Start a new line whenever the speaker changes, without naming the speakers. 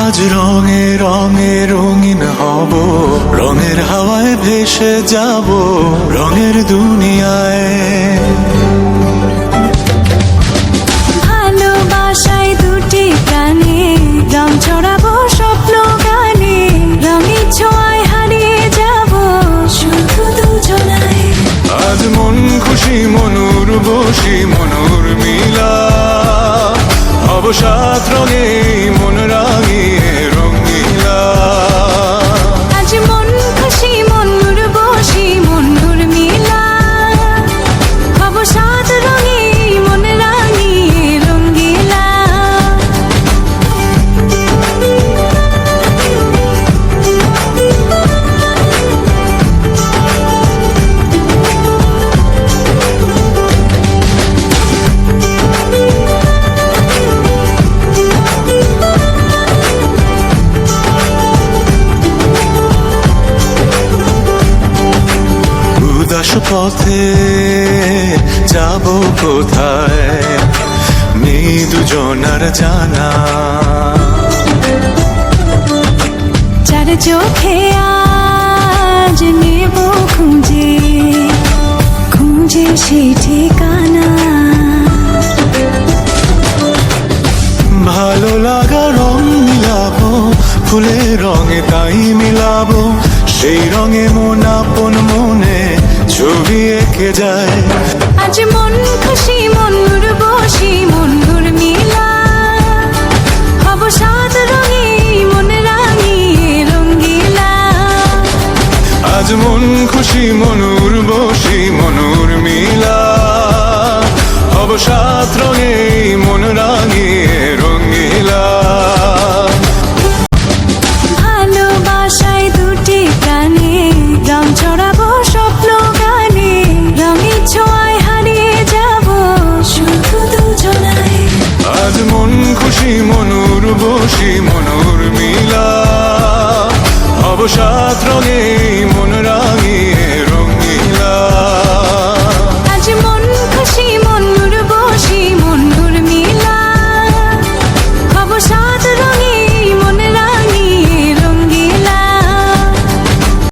আজ রঙে রঙে রঙিন হব, রঙের হাওয়ায় ভেসে যাব রঙের দুনিয়ায়।
ভালোবাসায় দুটি প্রাণে রং ছড়াবো স্বপ্ন গানে, রঙের ছোঁয়ায় হারিয়ে যাব শুধু দুজনায়।
আজ মন খুশি মনুর বসি মনুর মিলা, অবসাদ রঙে মন রাঙিয়ে রঙিলা।
আজ মন খুশি মনুর বসি মনুর মিলা, অবসাদ রঙে মন রাঙিয়ে রঙ্গিলা।
উদাস পথে যাব কোথায় নেই দুজনার জানা,
চার চোখে আজ নেব খুঁজে খুঁজে সেই ঠিকানা।
ভালো লাগা রং মিলাবো ফুলের রঙে তাই মিলাবো, সেই রঙে মন আপন মনে ছবি এঁকে যায়।
আজ মন খুশি মনুর বসি মনুর মিলা, অবসাদ রঙে মন রাঙিয়ে রঙ্গিলা।
আজ মন খুশি মনুর বসি মনুর মিলা, অবসাদ রঙে মন রাঙিয়ে রঙিলা।
ভালোবাসায় দুটি প্রাণে রং ছড়াবো স্বপ্ন গানে, রঙের ছোঁয়ায় হারিয়ে যাব শুধু দুজনায়।
আজ মন খুশি মনুর বসি মনুর মিলা, অবসাদ রঙে